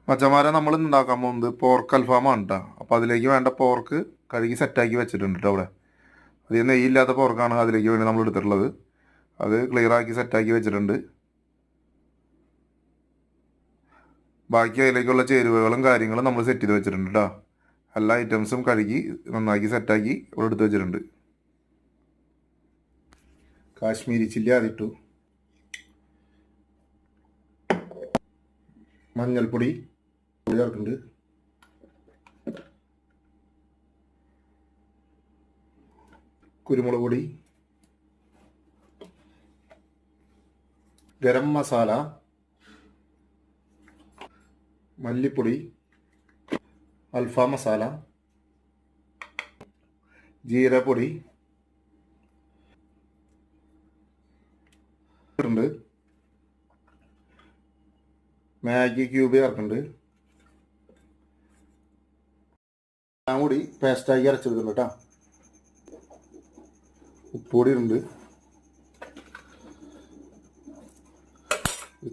മച്ചന്മാരെ നമ്മൾ ഉണ്ടാക്കാൻ പോകുന്നത് പോർക്ക് അൽഫാമാണ് കേട്ടോ. അപ്പോൾ അതിലേക്ക് വേണ്ട പോർക്ക് കഴുകി സെറ്റാക്കി വെച്ചിട്ടുണ്ട് കേട്ടോ. അവിടെ അധികം നെയ്യില്ലാത്ത പോർക്കാണ് അതിലേക്ക് വേണ്ടി നമ്മൾ എടുത്തിട്ടുള്ളത്. അത് ക്ലിയറാക്കി സെറ്റാക്കി വെച്ചിട്ടുണ്ട്. ബാക്കി അതിലേക്കുള്ള ചേരുവകളും കാര്യങ്ങളും നമ്മൾ സെറ്റ് ചെയ്ത് വെച്ചിട്ടുണ്ട് കേട്ടോ. എല്ലാ ഐറ്റംസും കഴുകി നന്നാക്കി സെറ്റാക്കി ഇവിടെ എടുത്ത് വെച്ചിട്ടുണ്ട്. കാശ്മീരി ചില്ലി അതിട്ടു, മഞ്ഞൾപ്പൊടി ചേർക്കുന്നുണ്ട്, കുരുമുളക് പൊടി, ഗരം മസാല, മല്ലിപ്പൊടി, അൽഫാം മസാല, ജീരപ്പൊടി ഉണ്ട്, മാഗി ക്യൂബ് ചേർക്കുന്നുണ്ട്, എല്ലാം കൂടി പേസ്റ്റാക്കി അരച്ചെടുക്കുന്നുണ്ട് കേട്ടോ. ഉപ്പുപൊടി ഉണ്ട്,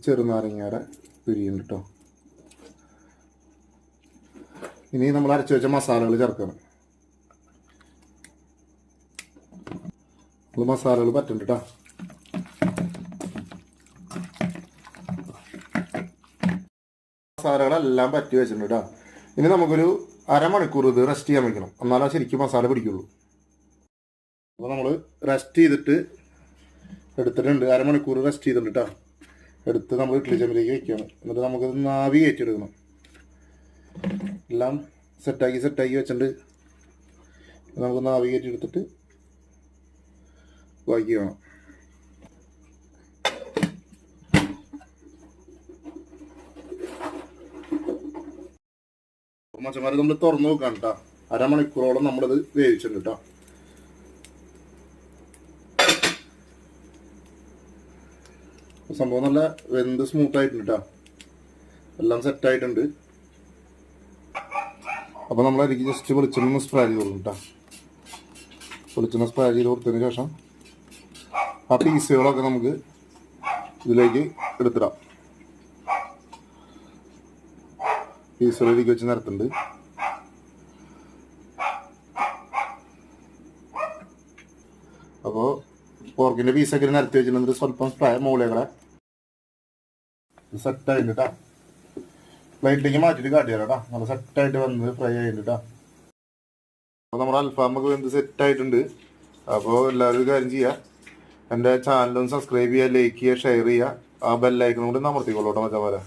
ചെറുനാരങ്ങയുടെ പിരിയുണ്ട് കേട്ടോ. ഇനി നമ്മൾ അരച്ചു വെച്ച മസാലകൾ ചേർക്കണം. മസാലകൾ പറ്റുന്നുണ്ട് കേട്ടോ. മസാലകളെല്ലാം പറ്റി വെച്ചിട്ടുണ്ട് കേട്ടോ. ഇനി നമുക്കൊരു അരമണിക്കൂർ ഇത് റെസ്റ്റ് ചെയ്യാൻ വെക്കണം, എന്നാലും ശരിക്കും മസാല പിടിക്കുള്ളൂ. അപ്പോൾ നമ്മൾ റെസ്റ്റ് ചെയ്തിട്ട് എടുത്തിട്ടുണ്ട്. അരമണിക്കൂർ റെസ്റ്റ് ചെയ്തിട്ടുണ്ട് കേട്ടോ. എടുത്ത് നമ്മൾ ഇഡ്ഡലി ചെമ്പിലേക്ക് വെക്കുകയാണ്. എന്നിട്ട് നമുക്കത് നാവി കയറ്റിയെടുക്കണം. എല്ലാം സെറ്റാക്കി വെച്ചിട്ടുണ്ട്. നമുക്ക് നാവി കയറ്റി എടുത്തിട്ട് ബാക്കി വേണം. മച്ചന്മാരെ നമ്മൾ തുറന്നു നോക്കാം കേട്ടോ. അരമണിക്കൂറോളം നമ്മളത് വേവിച്ചിട്ടുണ്ട് കേട്ടോ. സംഭവം നല്ല വെന്ത് സ്മൂത്ത് ആയിട്ടുണ്ട് കേട്ടോ. എല്ലാം സെറ്റായിട്ടുണ്ട്. അപ്പോൾ നമ്മളതിലേക്ക് ജസ്റ്റ് വെളിച്ചെണ്ണ സ്പ്രേ ചെയ്ത് കൊടുക്കും കേട്ടോ. വെളിച്ചെണ്ണ സ്പ്രേ ചെയ്ത് കൊടുത്തതിന് ശേഷം ആ പീസുകളൊക്കെ നമുക്ക് ഇതിലേക്ക് എടുത്തിടാം. പീസുകളിലേക്ക് വെച്ച് നിരത്തുന്നുണ്ട്. അപ്പോൾ പോർക്കിൻ്റെ പീസൊക്കെ നിരത്തി വെച്ചിട്ടുണ്ടെങ്കിൽ സ്വല്പം സ്പ്രേ മുകളിലേക്കൂടെ സെറ്റായിട്ട് കേട്ടോ. പ്ലേറ്റിലേക്ക് മാറ്റിയിട്ട് കാട്ടിയാലോ കേട്ടോ. നല്ല സെറ്റായിട്ട് വന്ന് ഫ്രൈ ആയിട്ട് കേട്ടോ. അപ്പോൾ നമ്മുടെ അൽഫാമൊക്കെ വെന്ത് സെറ്റായിട്ടുണ്ട്. അപ്പോൾ എല്ലാവരും ഒരു കാര്യം ചെയ്യുക, എൻ്റെ ചാനലൊന്ന് സബ്സ്ക്രൈബ് ചെയ്യുക, ലൈക്ക് ചെയ്യുക, ഷെയർ ചെയ്യുക, ആ ബെല്ലൈക്കണും കൂടി അമർത്തിക്കോളൂ കേട്ടോ മച്ചന്മാരെ.